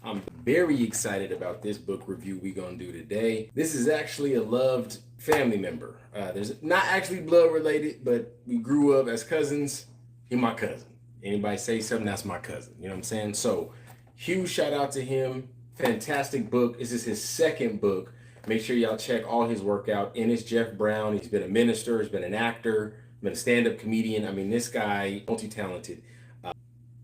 I'm very excited about this book review we're gonna do today. This is actually a loved family member. There's not actually blood related, but we grew up as cousins. He's my cousin. Anybody say something, that's my cousin. You know what I'm saying? So huge shout out to him. Fantastic book. This is his second book. Make sure y'all check all his work out. Ennis Geoff Brown. He's been a minister, he's been an actor, been a stand-up comedian. I mean, this guy, multi-talented.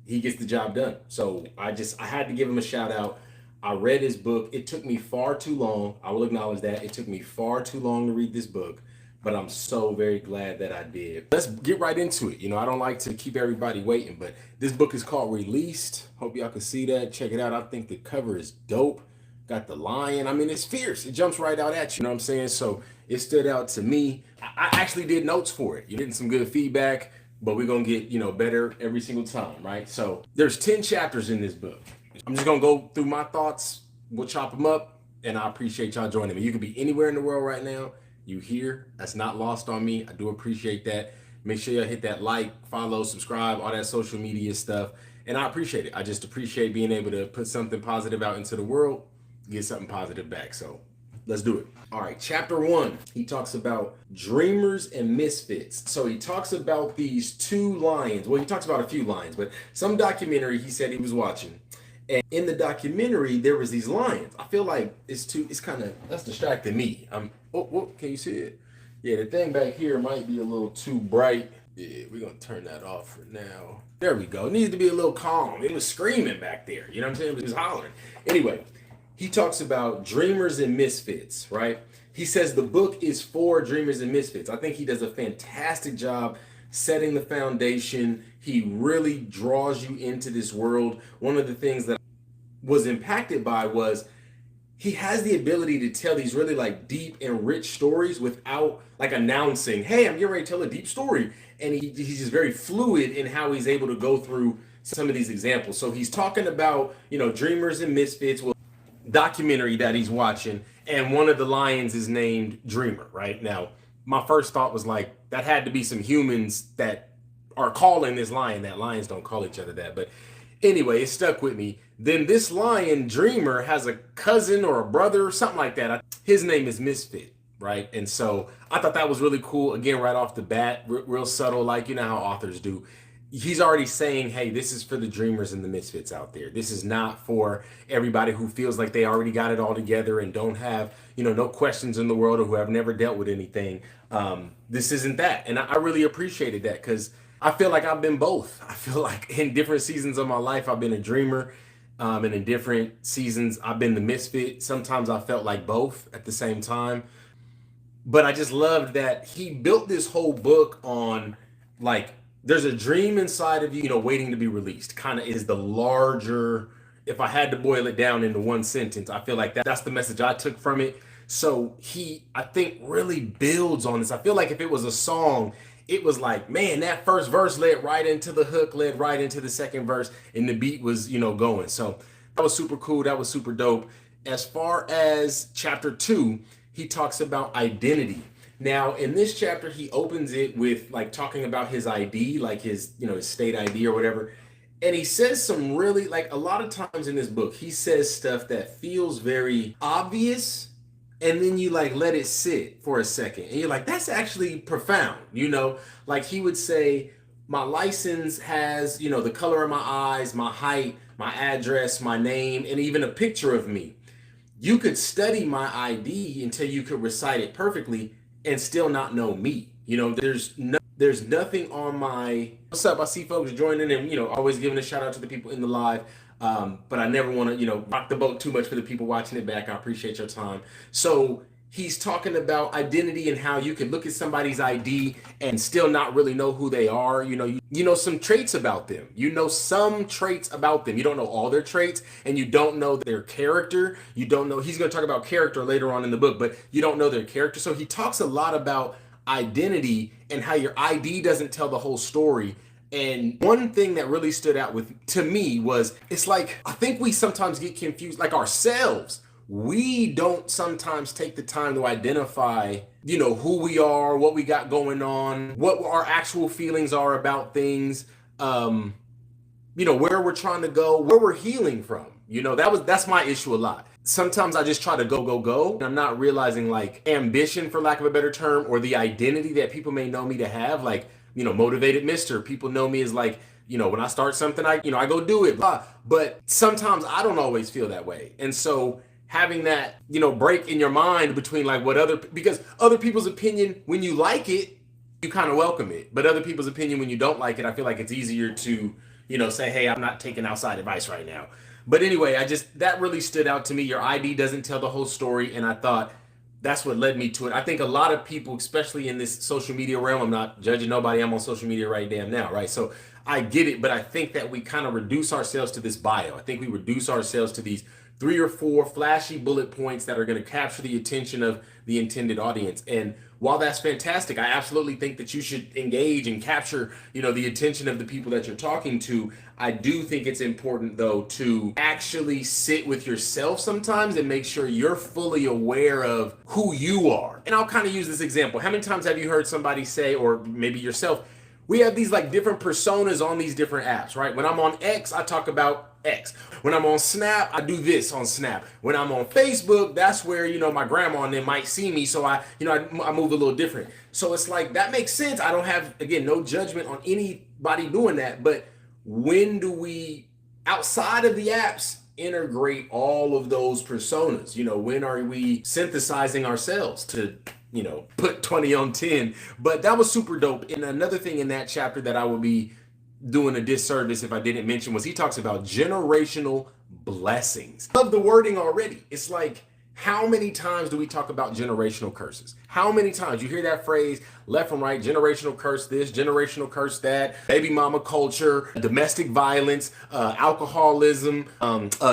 He gets the job done. So I had to give him a shout out. I read his book. It took me far too long. I will acknowledge that. It took me far too long to read this book, but I'm so very glad that I did. Let's get right into it. You know, I don't like to keep everybody waiting, but this book is called Released. Hope y'all can see that. Check it out. I think the cover is dope. Got the lion. I mean, it's fierce. It jumps right out at you. You know what I'm saying? So it stood out to me. I actually did notes for it. You're getting some good feedback, but we're going to get, better every single time, right? So there's 10 chapters in this book. I'm just going to go through my thoughts. We'll chop them up, and I appreciate y'all joining me. You could be anywhere in the world right now. You here. That's not lost on me. I do appreciate that. Make sure y'all hit that like, follow, subscribe, all that social media stuff. And I appreciate it. I just appreciate being able to put something positive out into the world, get something positive back. So let's do it. All right, chapter 1, he talks about dreamers and misfits. So he talks about these two lions. Well, he talks about a few lions, but some documentary he said he was watching. And in the documentary, there was these lions. I feel like that's distracting me. Can you see it? Yeah, the thing back here might be a little too bright. Yeah, we're gonna turn that off for now. There we go. It needs to be a little calm. It was screaming back there. You know what I'm saying? It was hollering. Anyway, he talks about dreamers and misfits, right? He says the book is for dreamers and misfits. I think he does a fantastic job setting the foundation. He really draws you into this world. One of the things that I was impacted by was he has the ability to tell these really like deep and rich stories without like announcing, hey, I'm getting ready to tell a deep story. And he's just very fluid in how he's able to go through some of these examples. So he's talking about, dreamers and misfits. Well, documentary that he's watching, and one of the lions is named Dreamer. Right now, my first thought was like, that had to be some humans that are calling this lion that. Lions don't call each other that, but anyway, it stuck with me. Then this lion Dreamer has a cousin or a brother or something like that. His name is Misfit, right? And so I thought that was really cool. Again, right off the bat, real subtle, like how authors do. He's already saying, hey, this is for the dreamers and the misfits out there. This is not for everybody who feels like they already got it all together and don't have, no questions in the world, or who have never dealt with anything. This isn't that. And I really appreciated that, because I feel like I've been both. I feel like in different seasons of my life, I've been a dreamer. And in different seasons, I've been the misfit. Sometimes I felt like both at the same time. But I just loved that he built this whole book on like, there's a dream inside of you, waiting to be released. Kind of is the larger, if I had to boil it down into one sentence, I feel like that's the message I took from it. So he, I think, really builds on this. I feel like if it was a song, it was like, man, that first verse led right into the hook, led right into the second verse, and the beat was, going. So that was super cool. That was super dope. As far as chapter 2, he talks about identity. Now, in this chapter, he opens it with like talking about his ID, like his, his state ID or whatever. And he says some really, like, a lot of times in this book, he says stuff that feels very obvious. And then you like let it sit for a second. And you're like, that's actually profound. Like he would say, my license has, the color of my eyes, my height, my address, my name, and even a picture of me. You could study my ID until you could recite it perfectly and still not know me. There's nothing on my, what's up? I see folks joining and, always giving a shout out to the people in the live. But I never want to, rock the boat too much for the people watching it back. I appreciate your time. So he's talking about identity and how you can look at somebody's ID and still not really know who they are. You know some traits about them. Some traits about them. You don't know all their traits, and you don't know their character. You don't know, he's going to talk about character later on in the book, but you don't know their character. So he talks a lot about identity and how your ID doesn't tell the whole story. And one thing that really stood out to me was, it's like, I think we sometimes get confused, like ourselves. We don't sometimes take the time to identify, who we are, what we got going on, what our actual feelings are about things, where we're trying to go, where we're healing from. That's my issue a lot. Sometimes I just try to go, and I'm not realizing like ambition, for lack of a better term, or the identity that people may know me to have, like, motivated mister. People know me as like, when I start something, I go do it, blah. But sometimes I don't always feel that way. And so having that, break in your mind between like because other people's opinion, when you like it, you kind of welcome it. But other people's opinion, when you don't like it, I feel like it's easier to, say, hey, I'm not taking outside advice right now. But anyway, that really stood out to me. Your ID doesn't tell the whole story. And I thought that's what led me to it. I think a lot of people, especially in this social media realm, I'm not judging nobody. I'm on social media right damn now, right? So I get it. But I think that we kind of reduce ourselves to this bio. I think we reduce ourselves to these 3 or 4 flashy bullet points that are going to capture the attention of the intended audience. And while that's fantastic, I absolutely think that you should engage and capture, the attention of the people that you're talking to. I do think it's important, though, to actually sit with yourself sometimes and make sure you're fully aware of who you are. And I'll kind of use this example. How many times have you heard somebody say, or maybe yourself, we have these like different personas on these different apps, right? When I'm on X, I talk about X. When I'm on Snap, I do this on Snap. When I'm on Facebook, that's where, my grandma and them might see me. So I move a little different. So it's like, that makes sense. I don't have, again, no judgment on anybody doing that. But when do we, outside of the apps, integrate all of those personas? When are we synthesizing ourselves to, put 20 on 10? But that was super dope. And another thing in that chapter that I would be doing a disservice if I didn't mention was he talks about generational blessings. Love the wording already. It's like, how many times do we talk about generational curses? How many times you hear that phrase left and right, generational curse this, generational curse that, baby mama culture, domestic violence, alcoholism,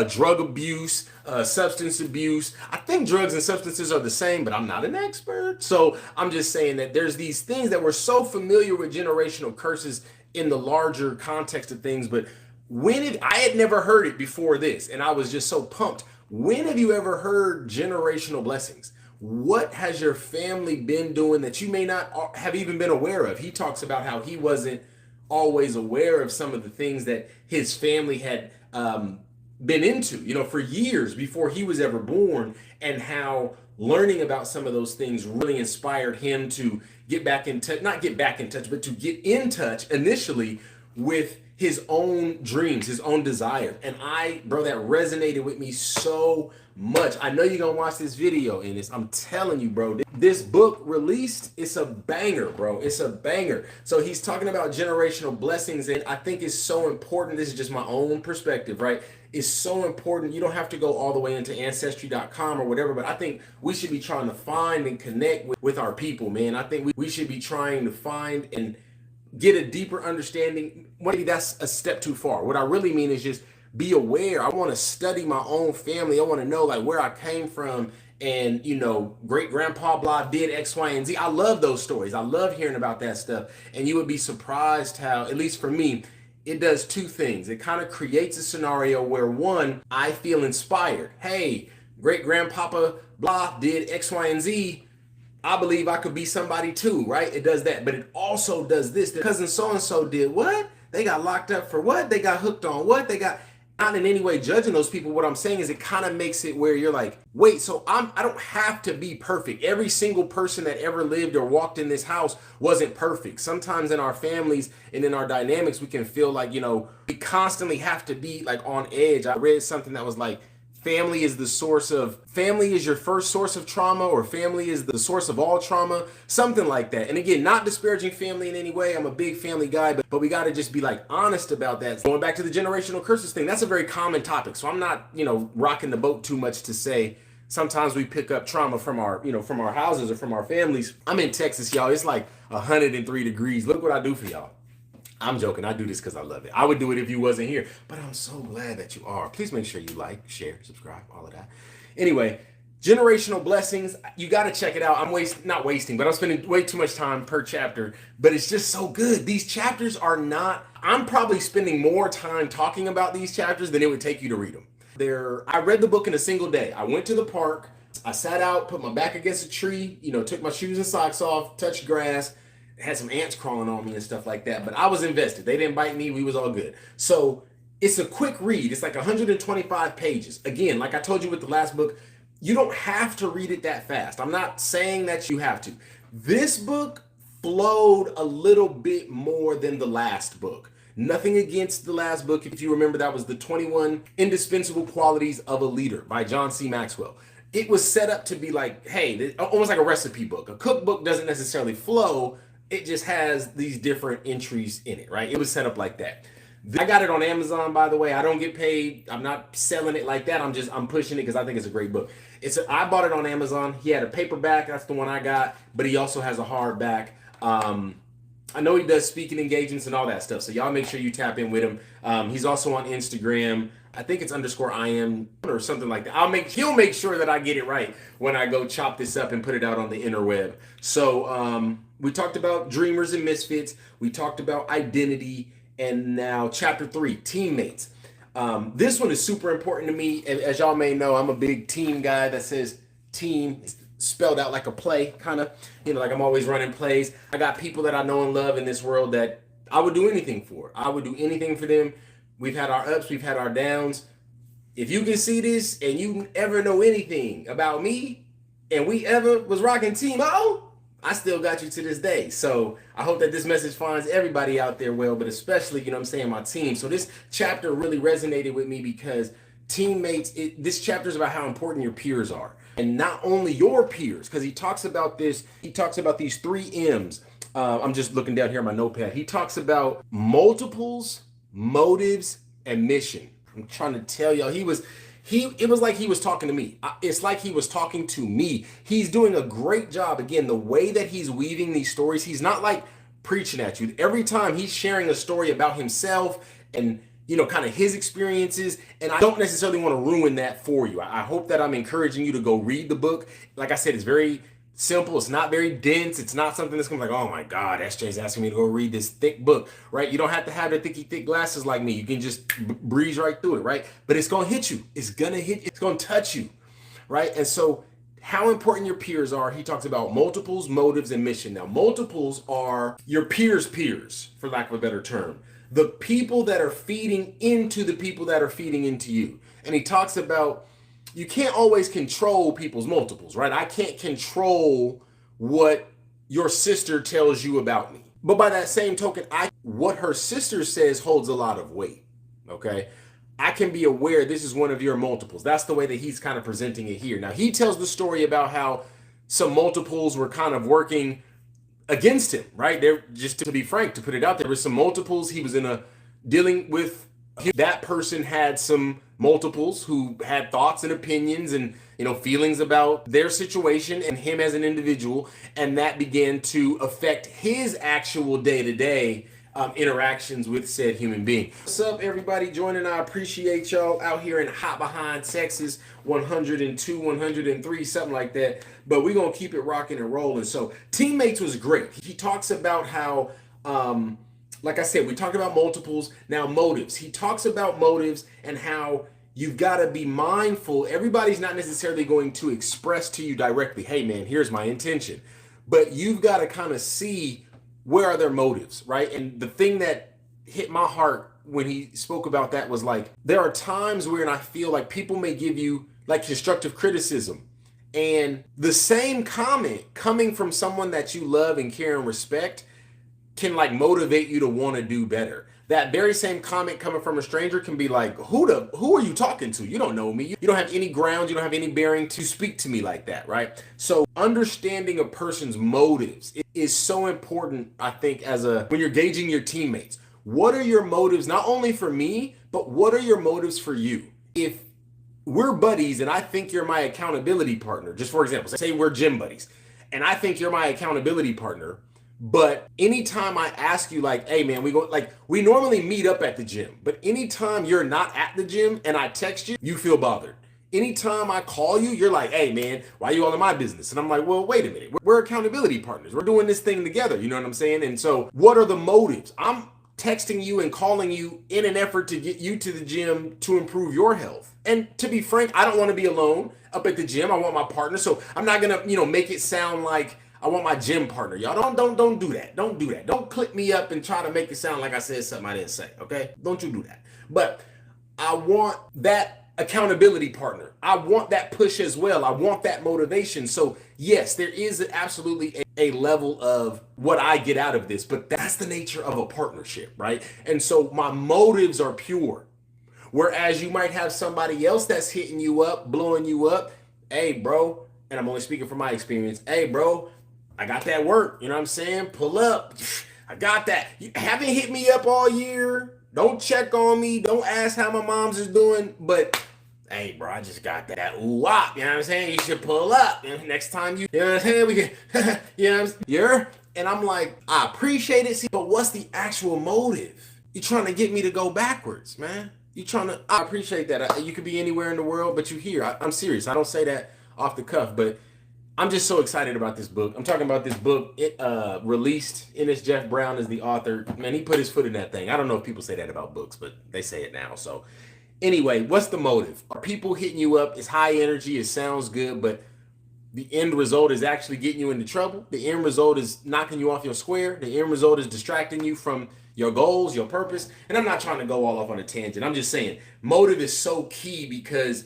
drug abuse, substance abuse. I think drugs and substances are the same, but I'm not an expert. So I'm just saying that there's these things that we're so familiar with generational curses in the larger context of things. But I had never heard it before this, and I was just so pumped. When have you ever heard generational blessings? What has your family been doing that you may not have even been aware of? He talks about how he wasn't always aware of some of the things that his family had been into, for years before he was ever born, and how learning about some of those things really inspired him to get back in touch, not get back in touch, but to get in touch initially with his own dreams, his own desires. And bro, that resonated with me so much. I know you're gonna watch this video, Ennis. I'm telling you, bro, this book released, it's a banger, bro. It's a banger. So he's talking about generational blessings, and I think it's so important. This is just my own perspective, right? It's so important. You don't have to go all the way into ancestry.com or whatever, but I think we should be trying to find and connect with our people, man. I think we should be trying to find and get a deeper understanding. Maybe that's a step too far. What I really mean is just be aware. I want to study my own family. I want to know like where I came from, and great grandpa blah did X, Y, and Z. I love those stories. I love hearing about that stuff. And you would be surprised how, at least for me, it does 2 things. It kind of creates a scenario where, one, I feel inspired. Hey, great grandpapa blah did X, Y, and Z. I believe I could be somebody too, right? It does that. But it also does this. The cousin so-and-so did what? They got locked up for what? They got hooked on what? They got, not in any way judging those people. What I'm saying is it kind of makes it where you're like, wait, so I don't have to be perfect. Every single person that ever lived or walked in this house wasn't perfect. Sometimes in our families and in our dynamics, we can feel like, we constantly have to be like on edge. I read something that was like, family is your first source of trauma, or family is the source of all trauma, something like that. And again, not disparaging family in any way. I'm a big family guy, but we got to just be like honest about that. Going back to the generational curses thing, that's a very common topic. So I'm not, rocking the boat too much to say sometimes we pick up trauma from our, from our houses or from our families. I'm in Texas, y'all. It's like 103 degrees. Look what I do for y'all. I'm joking. I do this because I love it. I would do it if you wasn't here, but I'm so glad that you are. Please make sure you like, share, subscribe, all of that. Anyway, generational blessings. You got to check it out. I'm not wasting, but I'm spending way too much time per chapter, but it's just so good. These chapters are not, I'm probably spending more time talking about these chapters than it would take you to read them. I read the book in a single day. I went to the park. I sat out, put my back against a tree, took my shoes and socks off, touched grass, had some ants crawling on me and stuff like that, but I was invested. They didn't bite me. We was all good. So It's a quick read. It's like 125 pages. Again, like I told you with the last book, you don't have to read it that fast. I'm not saying that you have to. This book flowed a little bit more than the last book. Nothing against the last book. If you remember, that was the 21 Indispensable Qualities of a Leader by John C. Maxwell. It was set up to be like, hey, almost like a recipe book. A cookbook doesn't necessarily flow. It just has these different entries in it, right? It was set up like that. I got it on Amazon, by the way. I don't get paid. I'm not selling it like that. I'm pushing it because I think it's a great book. I bought it on Amazon. He had a paperback. That's the one I got. But he also has a hardback. I know he does speaking engagements and all that stuff. So y'all make sure you tap in with him. He's also on Instagram. I think it's _IM or something like that. He'll make sure that I get it right when I go chop this up and put it out on the interweb. So we talked about dreamers and misfits. We talked about identity. And now chapter 3, teammates. This one is super important to me. As y'all may know, I'm a big team guy that says team spelled out like a play, kind of, like I'm always running plays. I got people that I know and love in this world that I would do anything for. I would do anything for them. We've had our ups, we've had our downs. If you can see this and you ever know anything about me and we ever was rocking Team O, I still got you to this day. So I hope that this message finds everybody out there well, but especially, my team. So this chapter really resonated with me because teammates, this chapter is about how important your peers are. And not only your peers, because he talks about these 3 M's. I'm just looking down here on my notepad. He talks about multiples, motives, and mission. I'm trying to tell y'all, it was like he was talking to me. It's like he was talking to me. He's doing a great job. Again, the way that he's weaving these stories, he's not like preaching at you. Every time he's sharing a story about himself and, kind of his experiences. And I don't necessarily want to ruin that for you. I hope that I'm encouraging you to go read the book. Like I said, it's very simple. It's not very dense. It's not something that's going to be like, oh my God, SJ's asking me to go read this thick book, right? You don't have to have the thick glasses like me. You can just breeze right through it, right? But it's going to hit you. It's going to hit you. It's going to touch you, right? And so how important your peers are, he talks about multiples, motives, and mission. Now, multiples are your peers' peers, for lack of a better term. The people that are feeding into the people that are feeding into you. And he talks about you can't always control people's multiples, right? I can't control what your sister tells you about me. But by that same token, what her sister says holds a lot of weight, okay? I can be aware this is one of your multiples. That's the way that he's kind of presenting it here. Now, he tells the story about how some multiples were kind of working against him, right? They're, just to be frank, to put it out there was some multiples. He was dealing with, that person had some multiples who had thoughts and opinions and feelings about their situation and him as an individual, and that began to affect his actual day-to-day interactions with said human being. What's up, everybody joining? I appreciate y'all out here in hot behind Texas, 102, 103, something like that. But we're gonna keep it rocking and rolling. So teammates was great. He talks about how like I said, we talked about multiples. Now motives. He talks about motives and how you've got to be mindful. Everybody's not necessarily going to express to you directly, hey man, here's my intention. But you've got to kind of see where are their motives, right? And the thing that hit my heart when he spoke about that was like, there are times where I feel like people may give you like constructive criticism, and the same comment coming from someone that you love and care and respect can like motivate you to want to do better. That very same comment coming from a stranger can be like, who are you talking to? You don't know me. You don't have any ground. You don't have any bearing to speak to me like that, right? So understanding a person's motives is so important, I think, when you're gauging your teammates. What are your motives, not only for me, but what are your motives for you? If we're buddies and I think you're my accountability partner, just for example, say we're gym buddies, and I think you're my accountability partner, but anytime I ask you like, hey man, we normally meet up at the gym, but anytime you're not at the gym and I text you, you feel bothered. Anytime I call you, you're like, hey man, why are you all in my business? And I'm like, well, wait a minute. We're accountability partners. We're doing this thing together. You know what I'm saying? And so what are the motives? I'm texting you and calling you in an effort to get you to the gym to improve your health. And to be frank, I don't want to be alone up at the gym. I want my partner. So I'm not going to, make it sound like I want my gym partner. Y'all don't do that. Don't do that. Don't click me up and try to make it sound like I said something I didn't say. Okay? Don't you do that. But I want that accountability partner. I want that push as well. I want that motivation. So yes, there is absolutely a level of what I get out of this, but that's the nature of a partnership, right? And so my motives are pure. Whereas you might have somebody else that's hitting you up, blowing you up. Hey, bro, and I'm only speaking from my experience. Hey, bro, I got that work. You know what I'm saying? Pull up. I got that. You haven't hit me up all year. Don't check on me. Don't ask how my mom's is doing. But hey, bro, I just got that ooh-wop. You know what I'm saying? You should pull up. Next time you know what I'm saying? We can, you know what I'm saying? Yeah. And I'm like, I appreciate it. See, but what's the actual motive? You're trying to get me to go backwards, man. You trying to, I appreciate that. You could be anywhere in the world, but you here. I'm serious. I don't say that off the cuff, but I'm just so excited about this book. I'm talking about this book. It released. Ennis Geoff Brown is the author. Man, he put his foot in that thing. I don't know if people say that about books, but they say it now. So anyway, what's the motive? Are people hitting you up? It's high energy. It sounds good, but the end result is actually getting you into trouble. The end result is knocking you off your square. The end result is distracting you from your goals, your purpose. And I'm not trying to go all off on a tangent. I'm just saying motive is so key because,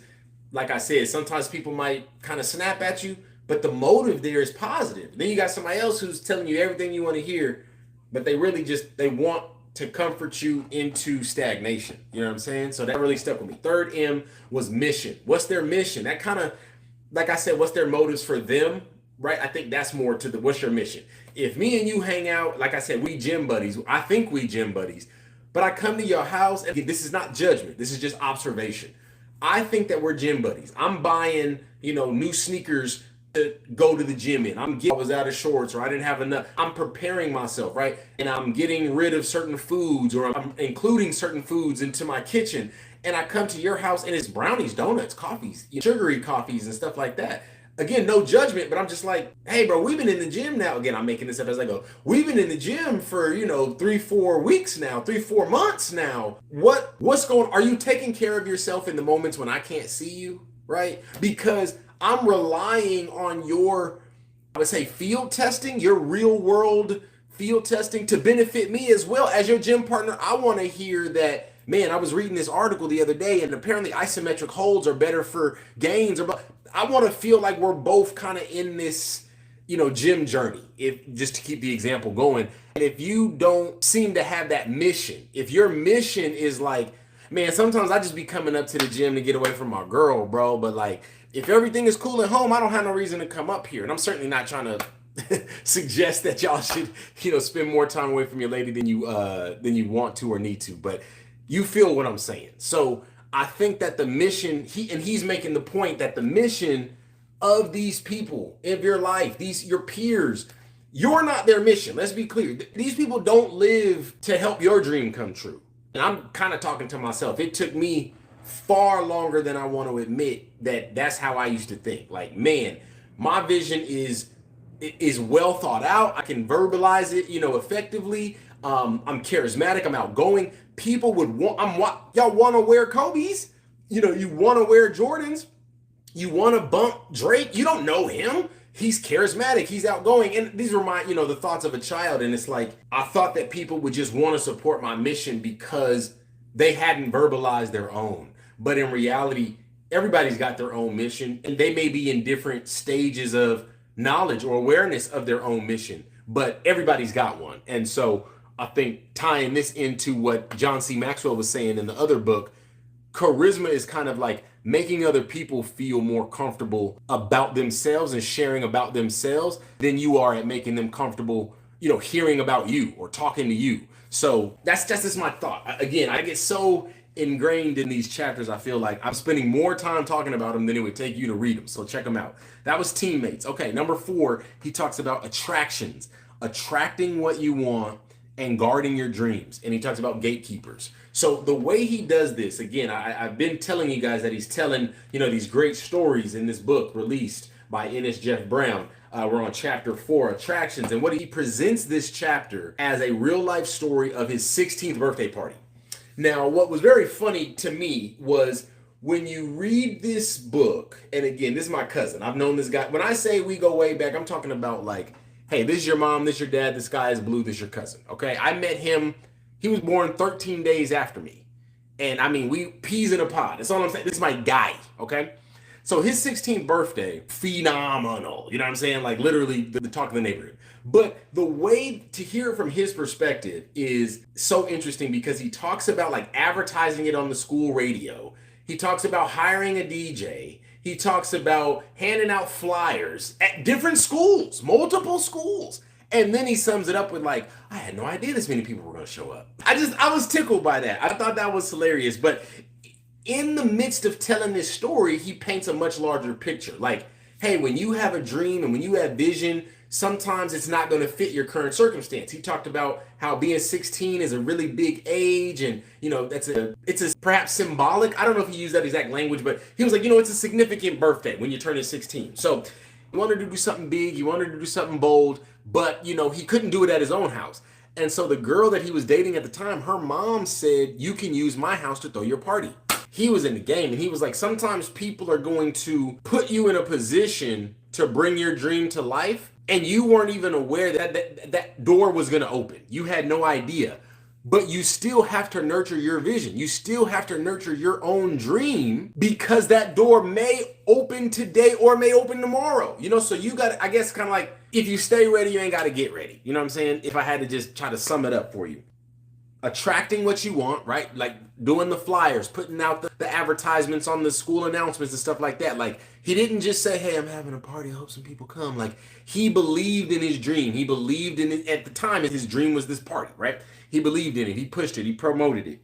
like I said, sometimes people might kind of snap at you, but the motive there is positive. Then you got somebody else who's telling you everything you want to hear, but they really just, they want to comfort you into stagnation. You know what I'm saying? So that really stuck with me. Third M was mission. What's their mission? That kind of, like I said, what's their motives for them, right? I think that's more to the, what's your mission? If me and you hang out, like I said, we gym buddies. I think we gym buddies, but I come to your house, and this is not judgment. This is just observation. I think that we're gym buddies. I'm buying, new sneakers to go to the gym in. I was out of shorts or I didn't have enough. I'm preparing myself, right? And I'm getting rid of certain foods or I'm including certain foods into my kitchen. And I come to your house and it's brownies, donuts, coffees, sugary coffees and stuff like that. Again, no judgment, but I'm just like, hey, bro, we've been in the gym now. Again, I'm making this up as I go. We've been in the gym for, 3-4 weeks now, 3-4 months now. What's going on? Are you taking care of yourself in the moments when I can't see you, right? Because I'm relying on your, I would say, field testing, your real world field testing to benefit me as well as your gym partner. I want to hear that, man, I was reading this article the other day and apparently isometric holds are better for gains. I want to feel like we're both kind of in this, gym journey, if just to keep the example going. And if you don't seem to have that mission, if your mission is like, man, sometimes I just be coming up to the gym to get away from my girl, bro. But like, if everything is cool at home, I don't have no reason to come up here. And I'm certainly not trying to suggest that y'all should, spend more time away from your lady than you want to or need to. But you feel what I'm saying. So I think that the mission, he's making the point that the mission of these people in your life, your peers, you're not their mission. Let's be clear. These people don't live to help your dream come true. And I'm kind of talking to myself. It took me far longer than I want to admit that's how I used to think. Like, man, my vision is well thought out. I can verbalize it, effectively. I'm charismatic. I'm outgoing. People would y'all want to wear Kobe's. You want to wear Jordans. You want to bump Drake. You don't know him. He's charismatic. He's outgoing. And these were my, the thoughts of a child. And it's like, I thought that people would just want to support my mission because they hadn't verbalized their own. But in reality, everybody's got their own mission and they may be in different stages of knowledge or awareness of their own mission, but everybody's got one. And so I think tying this into what John C. Maxwell was saying in the other book, charisma is kind of like making other people feel more comfortable about themselves and sharing about themselves than you are at making them comfortable, hearing about you or talking to you. So that's just my thought. Again, I get so ingrained in these chapters, I feel like I'm spending more time talking about them than it would take you to read them. So check them out. That was teammates. Okay, number 4, he talks about attractions, attracting what you want and guarding your dreams. And he talks about gatekeepers. So the way he does this, again, I've been telling you guys that he's telling, these great stories in this book released by Ennis Geoff Brown. We're on chapter 4, attractions. And what he presents this chapter as a real life story of his 16th birthday party. Now, what was very funny to me was when you read this book, and again, this is my cousin. I've known this guy. When I say we go way back, I'm talking about like, hey, this is your mom, this is your dad, the sky is blue, this is your cousin. Okay, I met him. He was born 13 days after me. And I mean, we peas in a pod. That's all I'm saying. This is my guy, okay? So his 16th birthday, phenomenal. You know what I'm saying? Like literally the talk of the neighborhood. But the way to hear it from his perspective is so interesting because he talks about like advertising it on the school radio. He talks about hiring a DJ. He talks about handing out flyers at different schools, multiple schools. And then he sums it up with like, I had no idea this many people were going to show up. I was tickled by that. I thought that was hilarious. But in the midst of telling this story, he paints a much larger picture. Like, hey, when you have a dream and when you have vision, sometimes it's not going to fit your current circumstance. He talked about how being 16 is a really big age, and it's a perhaps symbolic. I don't know if he used that exact language, but he was like, it's a significant birthday when you turn 16. So he wanted to do something big, he wanted to do something bold, but he couldn't do it at his own house. And so the girl that he was dating at the time, her mom said, you can use my house to throw your party. He was in the game and he was like, sometimes people are going to put you in a position to bring your dream to life, and you weren't even aware that door was going to open. You had no idea. But you still have to nurture your vision. You still have to nurture your own dream, because that door may open today or may open tomorrow. So you got to, I guess, kind of like, if you stay ready, you ain't got to get ready. You know what I'm saying? If I had to just try to sum it up for you. Attracting what you want, right? Like doing the flyers, putting out the advertisements on the school announcements and stuff like that. Like, he didn't just say, hey, I'm having a party, I hope some people come. Like, he believed in his dream. He believed in it. At the time, his dream was this party, right? He believed in it. He pushed it. He promoted it.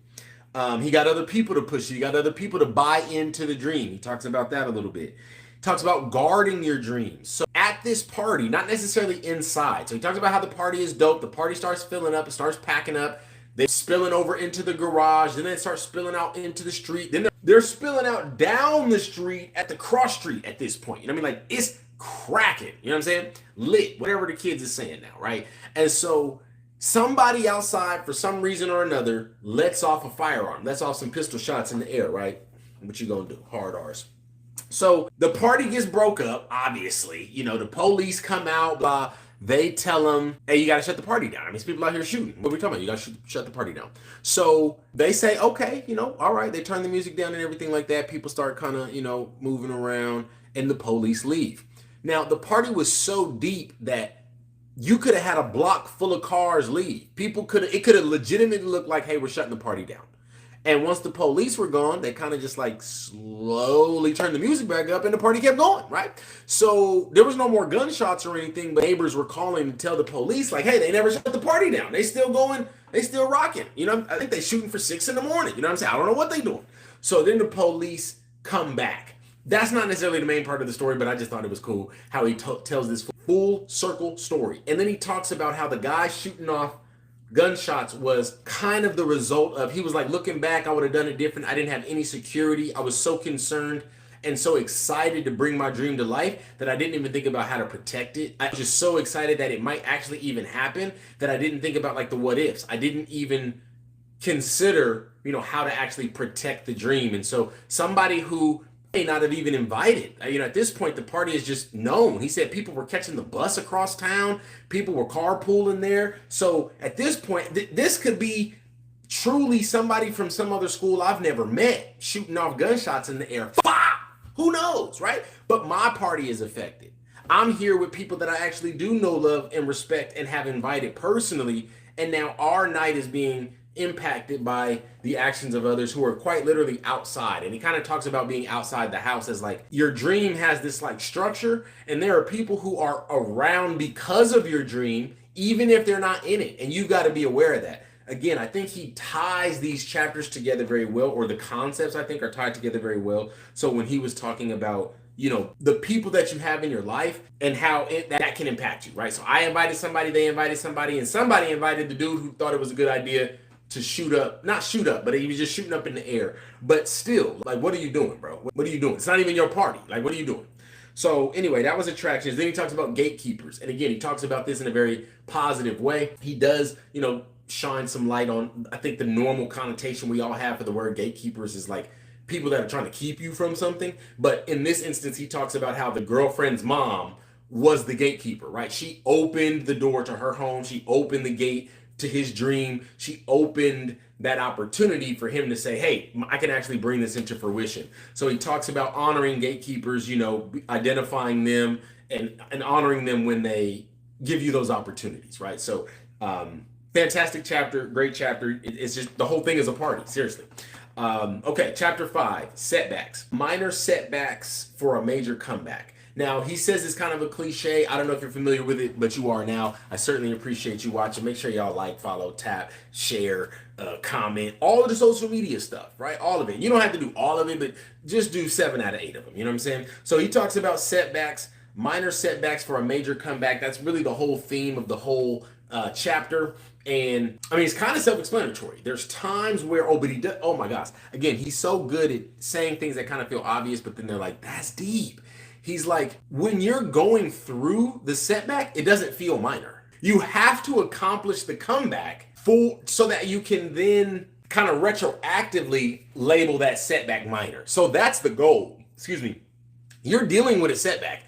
He got other people to push it. He got other people to buy into the dream. He talks about that a little bit. He talks about guarding your dreams. So at this party, not necessarily inside. So he talks about how the party is dope. The party starts filling up. It starts packing up. They're spilling over into the garage. Then they start spilling out into the street. Then they're spilling out down the street at the cross street at this point. You know what I mean? Like, it's cracking. You know what I'm saying? Lit, whatever the kids is saying now, right? And so somebody outside, for some reason or another, lets off a firearm, lets off some pistol shots in the air, right? What you gonna do? Hard R's. So the party gets broke up, obviously. The police come out, blah. They tell them, hey, you got to shut the party down. I mean, there's people out here shooting. What are we talking about? You got to shut the party down. So they say, okay, all right. They turn the music down and everything like that. People start kind of, moving around, and the police leave. Now, the party was so deep that you could have had a block full of cars leave. It could have legitimately looked like, hey, we're shutting the party down. And once the police were gone, they kind of just like slowly turned the music back up and the party kept going, right? So there was no more gunshots or anything, but neighbors were calling to tell the police like, hey, they never shut the party down. They still going, they still rocking. I think they shooting for 6 a.m. You know what I'm saying? I don't know what they doing. So then the police come back. That's not necessarily the main part of the story, but I just thought it was cool how he tells this full circle story. And then he talks about how the guy shooting off gunshots was kind of the result of, he was like, looking back, I would have done it different. I didn't have any security. I was so concerned and so excited to bring my dream to life that I didn't even think about how to protect it. I was just so excited that it might actually even happen that I didn't think about like the what ifs. I didn't even consider, how to actually protect the dream. And so somebody who may not have even invited, at this point, the party is just known. He said people were catching the bus across town. People were carpooling there. So at this point, this could be truly somebody from some other school I've never met shooting off gunshots in the air. Who knows, right? But my party is affected. I'm here with people that I actually do know, love, and respect and have invited personally. And now our night is being impacted by the actions of others who are quite literally outside. And he kind of talks about being outside the house as like, your dream has this like structure, and there are people who are around because of your dream, even if they're not in it. And you've got to be aware of that. Again, I think he ties these chapters together very well, or the concepts I think are tied together very well. So when he was talking about, the people that you have in your life and how that can impact you, right? So I invited somebody, they invited somebody, and somebody invited the dude who thought it was a good idea to not shoot up, but he was just shooting up in the air. But still, like, what are you doing, bro? What are you doing? It's not even your party. Like, what are you doing? So anyway, that was attractions. Then he talks about gatekeepers. And again, he talks about this in a very positive way. He does, shine some light on, I think, the normal connotation we all have for the word gatekeepers is like people that are trying to keep you from something. But in this instance, he talks about how the girlfriend's mom was the gatekeeper, right? She opened the door to her home. She opened the gate to his dream. She opened that opportunity for him to say, hey, I can actually bring this into fruition. So he talks about honoring gatekeepers, identifying them and honoring them when they give you those opportunities, right? So fantastic chapter, great chapter. It's just, the whole thing is a party, seriously. Okay, chapter 5, setbacks. Minor setbacks for a major comeback. Now, he says it's kind of a cliche. I don't know if you're familiar with it, but you are now. I certainly appreciate you watching. Make sure y'all like, follow, tap, share, comment, all of the social media stuff, right? All of it. You don't have to do all of it, but just do 7 out of 8 of them. You know what I'm saying? So he talks about setbacks, minor setbacks for a major comeback. That's really the whole theme of the whole chapter. And I mean, it's kind of self-explanatory. There's times where, but he does, oh my gosh. Again, he's so good at saying things that kind of feel obvious, but then they're like, that's deep. He's like, when you're going through the setback, it doesn't feel minor. You have to accomplish the comeback so that you can then kind of retroactively label that setback minor. So that's the goal. Excuse me. You're dealing with a setback.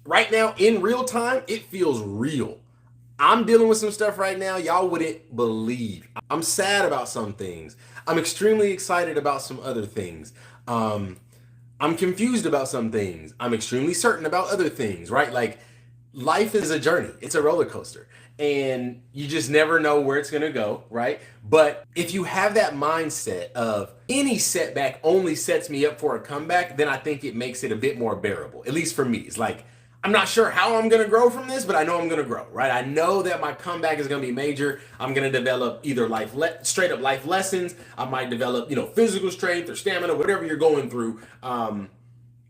Right now, in real time, it feels real. I'm dealing with some stuff right now y'all wouldn't believe. I'm sad about some things. I'm extremely excited about some other things. I'm confused about some things. I'm extremely certain about other things, right? Like, life is a journey. It's a roller coaster. And you just never know where it's going to go, right? But if you have that mindset of any setback only sets me up for a comeback, then I think it makes it a bit more bearable. At least for me. It's like, I'm not sure how I'm going to grow from this, but I know I'm going to grow, right? I know that my comeback is going to be major. I'm going to develop either straight up life lessons. I might develop, physical strength or stamina, whatever you're going through.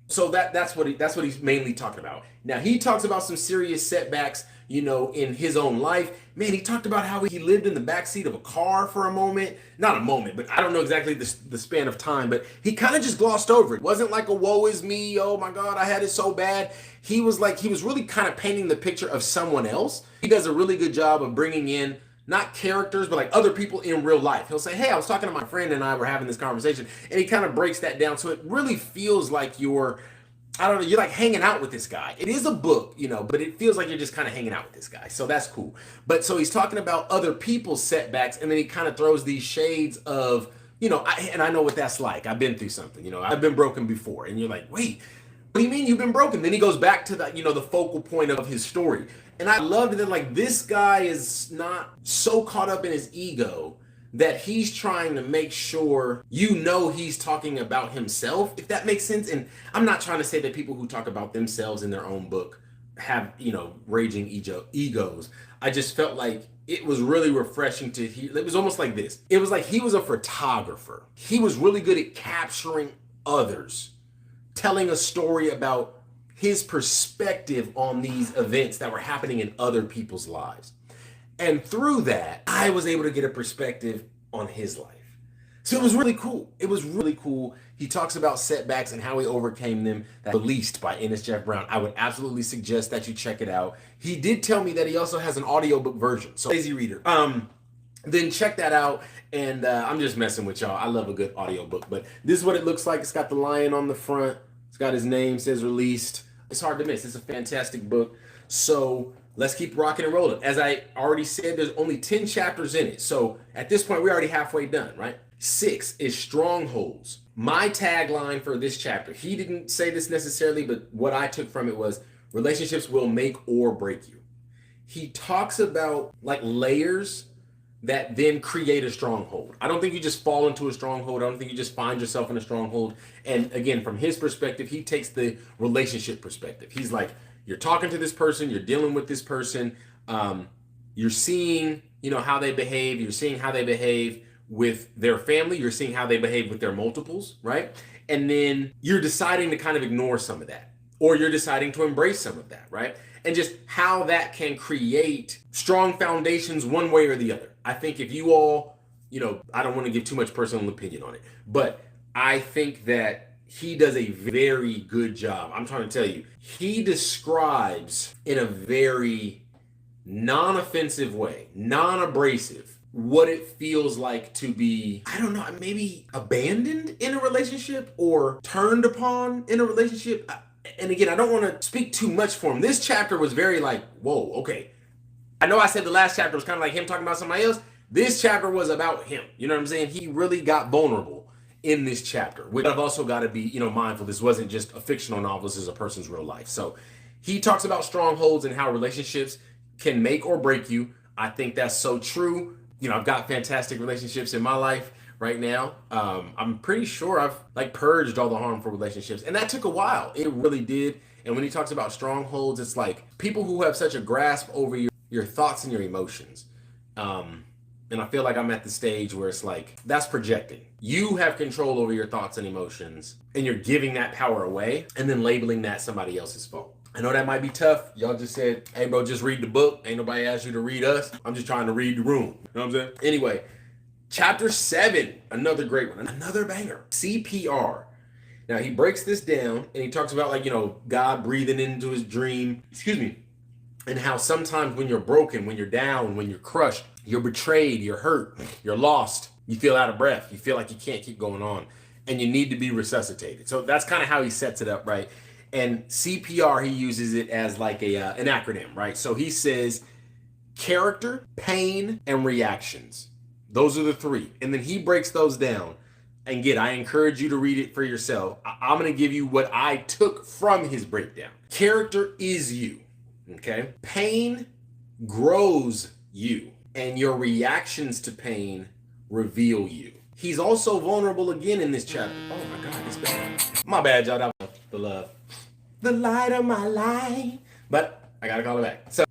So that's what he's mainly talking about. Now, he talks about some serious setbacks, in his own life. Man, he talked about how he lived in the backseat of a car for a moment. Not a moment, but I don't know exactly the span of time, but he kind of just glossed over it. It wasn't like a woe is me, oh my God, I had it so bad. He was really kind of painting the picture of someone else. He does a really good job of bringing in not characters, but like other people in real life. He'll say, hey, I was talking to my friend and I were having this conversation, and he kind of breaks that down. So it really feels like you're like hanging out with this guy. It is a book, but it feels like you're just kind of hanging out with this guy. So that's cool. But so he's talking about other people's setbacks, and then he kind of throws these shades of, and I know what that's like. I've been through something, I've been broken before. And you're like, wait, what do you mean you've been broken? Then he goes back to the, the focal point of his story. And I loved that, like, this guy is not so caught up in his ego that he's trying to make sure he's talking about himself, if that makes sense. And I'm not trying to say that people who talk about themselves in their own book have, raging egos. I just felt like it was really refreshing to hear. It was almost like this. It was like he was a photographer. He was really good at capturing others, telling a story about his perspective on these events that were happening in other people's lives. And through that, I was able to get a perspective on his life. So it was really cool. It was really cool. He talks about setbacks and how he overcame them. That's released by Ennis Geoff Brown. I would absolutely suggest that you check it out. He did tell me that he also has an audiobook version. So lazy reader. Then check that out. And I'm just messing with y'all. I love a good audiobook. But this is what it looks like. It's got the lion on the front. It's got his name, says released. It's hard to miss. It's a fantastic book. So let's keep rocking and rolling. As I already said, there's only 10 chapters in it. So at this point, we're already halfway done, right? 6 is strongholds. My tagline for this chapter, he didn't say this necessarily, but what I took from it was relationships will make or break you. He talks about like layers that then create a stronghold. I don't think you just fall into a stronghold. I don't think you just find yourself in a stronghold. And again, from his perspective, he takes the relationship perspective. He's like, you're talking to this person, you're dealing with this person, you're seeing, how they behave, you're seeing how they behave with their family, you're seeing how they behave with their multiples, right? And then you're deciding to kind of ignore some of that, or you're deciding to embrace some of that, right? And just how that can create strong foundations one way or the other. I think if you all, I don't want to give too much personal opinion on it, but I think that he does a very good job. I'm trying to tell you, he describes in a very non-offensive way, non-abrasive, what it feels like to be, I don't know, maybe abandoned in a relationship or turned upon in a relationship. And again, I don't want to speak too much for him. This chapter was very like, whoa, okay. I know I said the last chapter was kind of like him talking about somebody else. This chapter was about him. You know what I'm saying? He really got vulnerable in this chapter. Which I've also got to be, mindful. This wasn't just a fictional novel. This is a person's real life. So he talks about strongholds and how relationships can make or break you. I think that's so true. I've got fantastic relationships in my life right now. I'm pretty sure I've purged all the harmful relationships, and that took a while. It really did. And when he talks about strongholds, it's like people who have such a grasp over your thoughts and your emotions. And I feel like I'm at the stage where it's like, that's projecting. You have control over your thoughts and emotions, and you're giving that power away and then labeling that somebody else's fault. I know that might be tough. Y'all just said, hey bro, just read the book. Ain't nobody asked you to read us. I'm just trying to read the room. You know what I'm saying? Anyway, chapter 7, another great one, another banger. CPR. Now he breaks this down and he talks about God breathing into his dream, and how sometimes when you're broken, when you're down, when you're crushed, you're betrayed, you're hurt, you're lost, you feel out of breath, you feel like you can't keep going on, and you need to be resuscitated. So that's kind of how he sets it up, right? And CPR, he uses it as like an acronym, right? So he says character, pain, and reactions. Those are the three. And then he breaks those down. And again, I encourage you to read it for yourself. I'm going to give you what I took from his breakdown. Character is you, okay? Pain grows you, and your reactions to pain reveal you. He's also vulnerable again in this chapter. Oh my God, it's bad. My bad, y'all. That was the love. The light of my life. But I got to call it back. So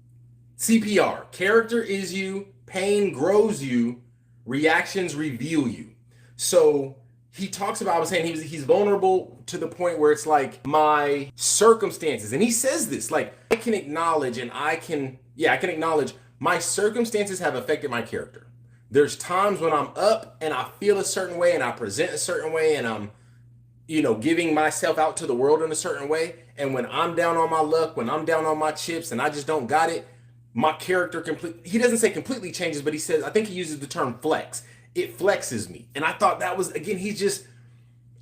CPR, character is you, pain grows you, reactions reveal you. So he talks about, I was saying he's vulnerable to the point where it's like my circumstances, and he says this, like I can acknowledge my circumstances have affected my character. There's times when I'm up and I feel a certain way and I present a certain way and I'm, giving myself out to the world in a certain way. And when I'm down on my luck, when I'm down on my chips and I just don't got it, my character he doesn't say completely changes, but he says, I think he uses the term flex. It flexes me. And I thought that was, again, he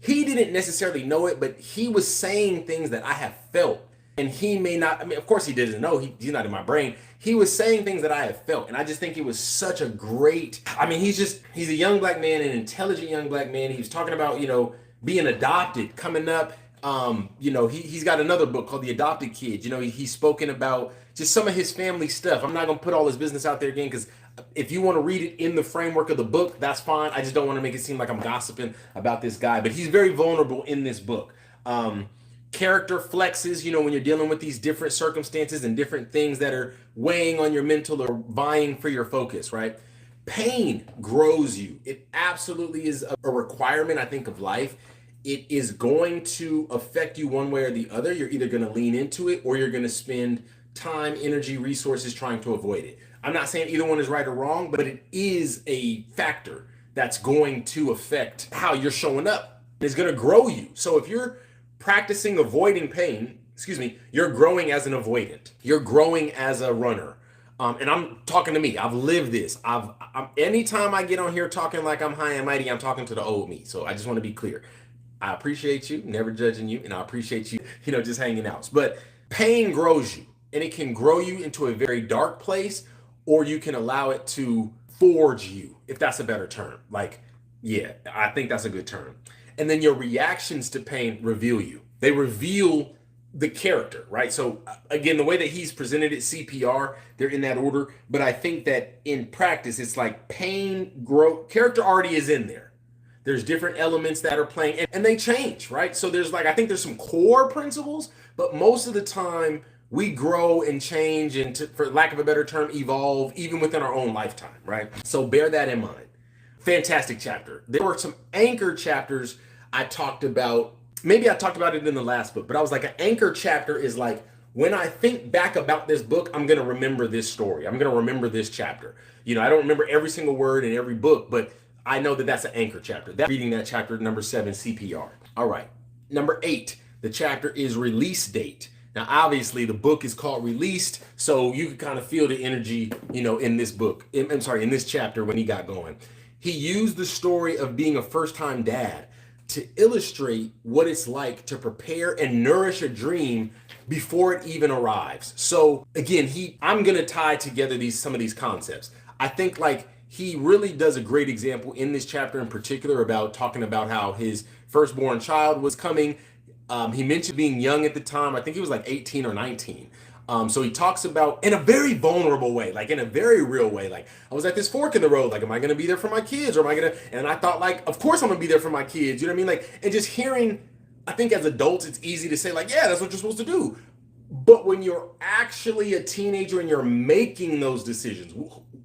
didn't necessarily know it, but he was saying things that I have felt. And he may not, of course he doesn't know, he's not in my brain. He was saying things that I have felt. And I just think it was such a great, he's a young black man, an intelligent young black man. He was talking about, being adopted, coming up. He's got another book called The Adopted Kid. He's spoken about just some of his family stuff. I'm not going to put all his business out there again, because if you want to read it in the framework of the book, that's fine. I just don't want to make it seem like I'm gossiping about this guy, but he's very vulnerable in this book. Character flexes, when you're dealing with these different circumstances and different things that are weighing on your mental or vying for your focus, right? Pain grows you. It absolutely is a requirement, I think, of life. It is going to affect you one way or the other. You're either going to lean into it or you're going to spend time, energy, resources trying to avoid it. I'm not saying either one is right or wrong, but it is a factor that's going to affect how you're showing up. It's going to grow you. So if you're practicing avoiding pain, you're growing as an avoidant. You're growing as a runner. And I'm talking to me. I've lived this. Anytime I get on here talking like I'm high and mighty, I'm talking to the old me. So I just want to be clear. I appreciate you, never judging you, and I appreciate you, just hanging out. But pain grows you, and it can grow you into a very dark place, or you can allow it to forge you, if that's a better term. I think that's a good term. And then your reactions to pain reveal you. They reveal the character, right? So again, the way that he's presented it, CPR, they're in that order. But I think that in practice, it's like pain, character already is in there. There's different elements that are playing and they change, right? So I think there's some core principles, but most of the time we grow and change and for lack of a better term, evolve even within our own lifetime, right? So bear that in mind. Fantastic chapter. There were some anchor chapters I talked about. Maybe I talked about it in the last book, but I was like, an anchor chapter is like, when I think back about this book, I'm going to remember this story. I'm going to remember this chapter. I don't remember every single word in every book, but I know that that's an anchor chapter. Reading that chapter, number 7, CPR. All right. Number 8, the chapter is release date. Now, obviously, the book is called Released, so you can kind of feel the energy, in this book. In this chapter when he got going. He used the story of being a first-time dad to illustrate what it's like to prepare and nourish a dream before it even arrives. So again, I'm going to tie together some of these concepts. I think he really does a great example in this chapter in particular about talking about how his firstborn child was coming. He mentioned being young at the time. I think he was like 18 or 19. So he talks about in a very vulnerable way, like in a very real way. Like, I was at this fork in the road. Like, am I going to be there for my kids, or am I going to? And I thought, like, of course I'm going to be there for my kids. You know what I mean? Like, and just hearing, I think as adults, it's easy to say, like, yeah, that's what you're supposed to do. But when you're actually a teenager and you're making those decisions,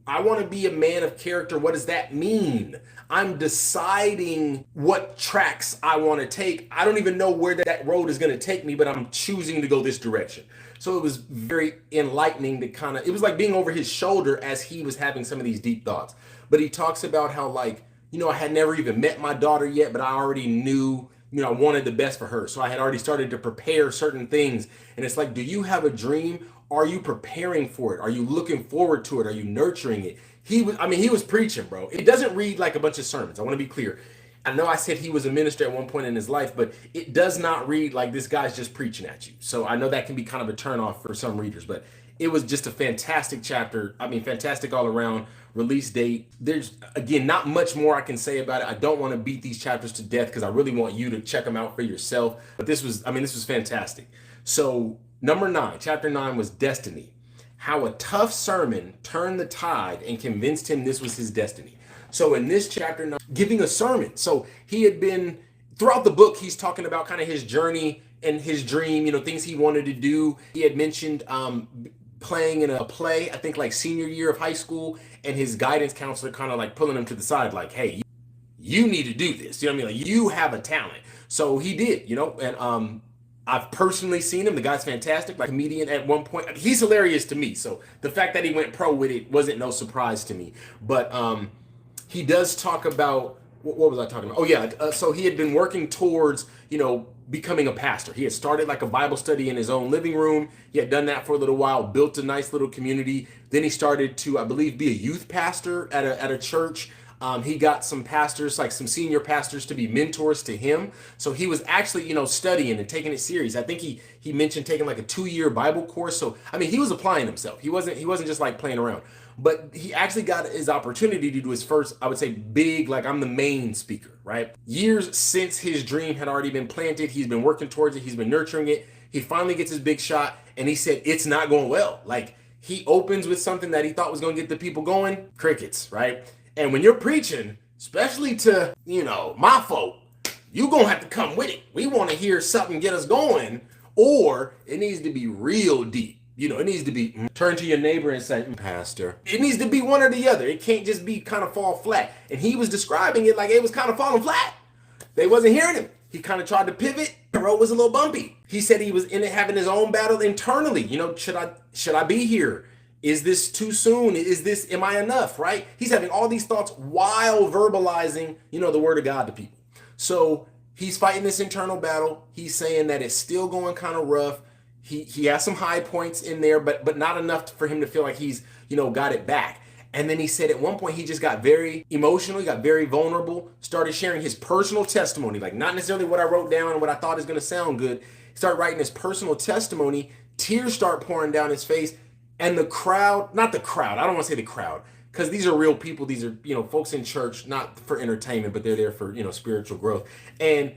I want to be a man of character. What does that mean? I'm deciding what tracks I want to take. I don't even know where that road is going to take me, but I'm choosing to go this direction. So it was very enlightening to kind of, it was like being over his shoulder as he was having some of these deep thoughts. But he talks about how, like, I had never even met my daughter yet, but I already knew, I wanted the best for her. So I had already started to prepare certain things. And it's like, do you have a dream? Are you preparing for it? Are you looking forward to it? Are you nurturing it? He was preaching, bro. It doesn't read like a bunch of sermons. I want to be clear. I know I said he was a minister at one point in his life, but it does not read like this guy's just preaching at you. So I know that can be kind of a turnoff for some readers, but it was just a fantastic chapter. Fantastic all around. Release date. There's, again, not much more I can say about it. I don't want to beat these chapters to death because I really want you to check them out for yourself. But this was fantastic. So number 9, chapter 9 was Destiny. How a tough sermon turned the tide and convinced him this was his destiny. So in this chapter 9, giving a sermon. So he had been, throughout the book, he's talking about kind of his journey and his dream, things he wanted to do. He had mentioned playing in a play, I think like senior year of high school, and his guidance counselor kind of like pulling him to the side, like, hey, you need to do this. You know what I mean? Like, you have a talent. So he did, and I've personally seen him. The guy's fantastic, like comedian at one point. He's hilarious to me. So the fact that he went pro with it wasn't no surprise to me. But he does talk about, what was I talking about? Oh yeah, so he had been working towards, becoming a pastor. He had started like a Bible study in his own living room. He had done that for a little while, built a nice little community. Then he started to, I believe, be a youth pastor at a church. He got some pastors, like some senior pastors, to be mentors to him. So he was actually, studying and taking it serious. I think he mentioned taking like a 2-year Bible course. So he was applying himself. He wasn't just like playing around. But he actually got his opportunity to do his first, I would say, big, like, I'm the main speaker, right? Years since his dream had already been planted, he's been working towards it, he's been nurturing it. He finally gets his big shot, and he said it's not going well. Like, he opens with something that he thought was going to get the people going, crickets, right? And when you're preaching, especially to, my folk, you're going to have to come with it. We want to hear something get us going, or it needs to be real deep. It needs to be, turn to your neighbor and say, Pastor. It needs to be one or the other. It can't just be kind of fall flat. And he was describing it like it was kind of falling flat. They wasn't hearing him. He kind of tried to pivot. The road was a little bumpy. He said he was in it having his own battle internally. Should I be here? Is this too soon? Am I enough, right? He's having all these thoughts while verbalizing, the word of God to people. So he's fighting this internal battle. He's saying that it's still going kind of rough. He has some high points in there, but not enough for him to feel like he's, got it back. And then he said at one point he just got very emotional, he got very vulnerable, started sharing his personal testimony, like not necessarily what I wrote down and what I thought is going to sound good. He started writing his personal testimony, tears start pouring down his face, and the crowd, not the crowd, I don't want to say the crowd, because these are real people, these are, folks in church, not for entertainment, but they're there for, spiritual growth. And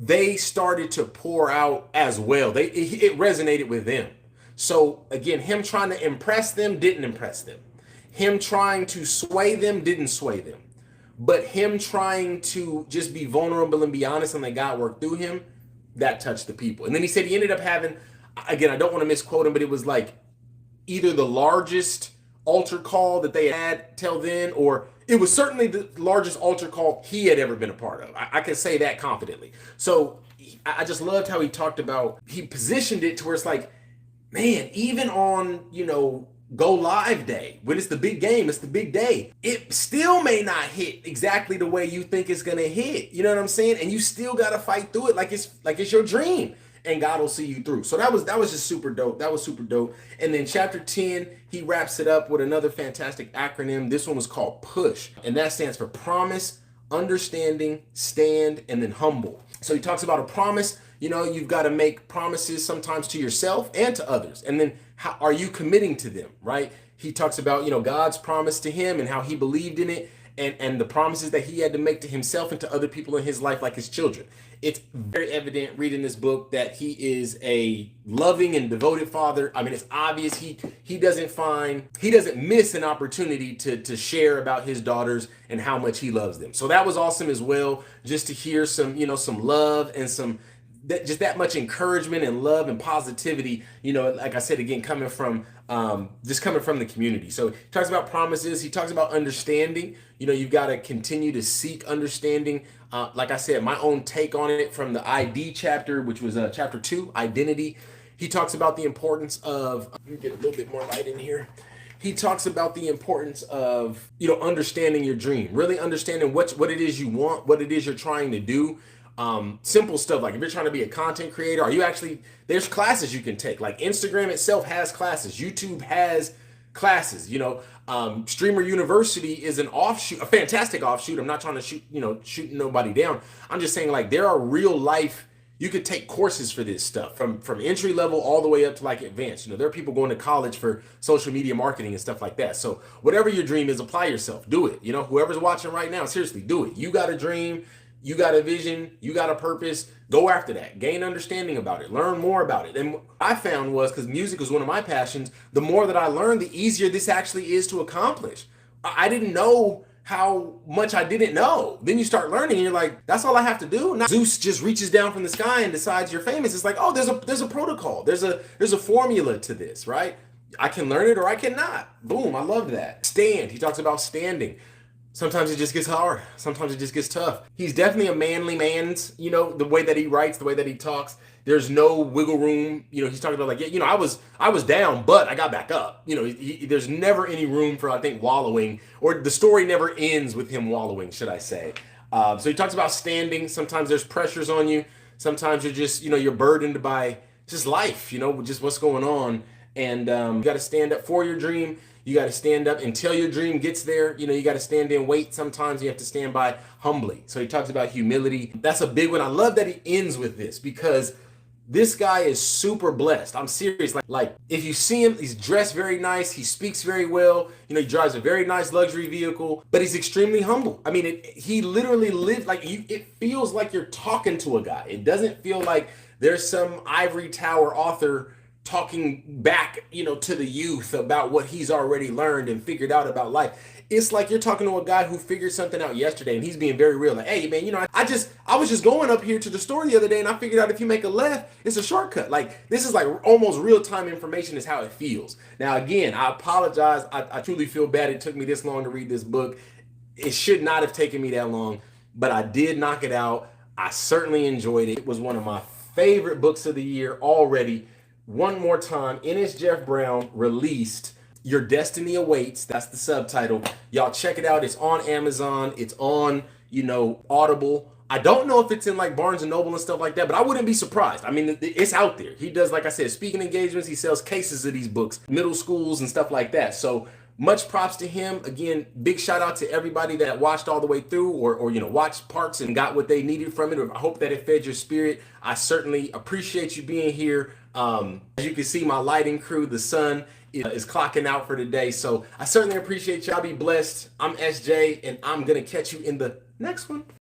they started to pour out as well. It resonated with them. So again, him trying to impress them didn't impress them. Him trying to sway them didn't sway them. But him trying to just be vulnerable and be honest and let God work through him, that touched the people. And then he said he ended up having, again, I don't want to misquote him, but it was like either the largest altar call that they had till then, or it was certainly the largest altar call he had ever been a part of. I can say that confidently. So I just loved how he talked about, he positioned it to where it's like, man, even on, go live day, when it's the big game, it's the big day, it still may not hit exactly the way you think it's going to hit. You know what I'm saying? And you still got to fight through it like it's your dream. And God will see you through. So that was just super dope. That was super dope. And then chapter 10, he wraps it up with another fantastic acronym. This one was called PUSH. And that stands for promise, understanding, stand, and then humble. So he talks about a promise. You've got to make promises sometimes to yourself and to others. And then how are you committing to them, right? He talks about, God's promise to him and how he believed in it, and the promises that he had to make to himself and to other people in his life, like his children. It's very evident reading this book that he is a loving and devoted father. I mean, it's obvious he doesn't miss an opportunity to share about his daughters and how much he loves them. So that was awesome as well, just to hear some love and just that much encouragement and love and positivity, like I said, again, coming from the community. So he talks about promises. He talks about understanding. You've got to continue to seek understanding. Like I said, my own take on it from the ID chapter, which was chapter 2, identity. He talks about the importance of, let me get a little bit more light in here. He talks about the importance of, understanding your dream, really understanding what it is you want, what it is you're trying to do. Simple stuff like if you're trying to be a content creator, there's classes you can take. Like Instagram itself has classes, YouTube has classes. Streamer University is a fantastic offshoot. I'm not trying to shoot nobody down. I'm just saying, like, there are real life, you could take courses for this stuff from entry level all the way up to like advanced. There are people going to college for social media marketing and stuff like that. So whatever your dream is, apply yourself, do it. Whoever's watching right now, seriously, do it. You got a dream. You got a vision, you got a purpose, go after that. Gain understanding about it, learn more about it. And what I found was, because music was one of my passions, the more that I learned, the easier this actually is to accomplish. I didn't know how much I didn't know. Then you start learning and you're like, that's all I have to do. Now Zeus just reaches down from the sky and decides you're famous. It's like, oh, there's a protocol. There's a formula to this, right? I can learn it or I cannot. Boom, I love that. Stand, he talks about standing. Sometimes it just gets hard. Sometimes it just gets tough. He's definitely a manly man's, the way that he writes, the way that he talks. There's no wiggle room. He's talking about like, I was down, but I got back up. There's never any room for, I think, wallowing, or the story never ends with him wallowing, should I say. So he talks about standing. Sometimes there's pressures on you. Sometimes you're just, you're burdened by just life, just what's going on. And you got to stand up for your dream. You got to stand up until your dream gets there. You got to stand and wait. Sometimes you have to stand by humbly. So he talks about humility. That's a big one. I love that he ends with this, because this guy is super blessed. I'm serious. Like if you see him, he's dressed very nice. He speaks very well. He drives a very nice luxury vehicle, but he's extremely humble. I mean, he literally lives like it feels like you're talking to a guy. It doesn't feel like there's some ivory tower author talking back, to the youth about what he's already learned and figured out about life. It's like you're talking to a guy who figured something out yesterday, and he's being very real. Like, hey, man, I was just going up here to the store the other day, and I figured out if you make a left, it's a shortcut. Like, this is like almost real-time information is how it feels. Now, again, I apologize. I truly feel bad it took me this long to read this book. It should not have taken me that long, but I did knock it out. I certainly enjoyed it. It was one of my favorite books of the year already. One more time, Ennis Geoff Brown released Your Destiny Awaits. That's the subtitle. Y'all check it out. It's on Amazon. It's on, Audible. I don't know if it's in like Barnes and Noble and stuff like that, but I wouldn't be surprised. I mean, it's out there. He does, like I said, speaking engagements. He sells cases of these books, middle schools and stuff like that. So much props to him. Again, big shout out to everybody that watched all the way through or watched parts and got what they needed from it. I hope that it fed your spirit. I certainly appreciate you being here. As you can see, my lighting crew, the sun is clocking out for today. So I certainly appreciate y'all. Be blessed. I'm SJ, and I'm going to catch you in the next one.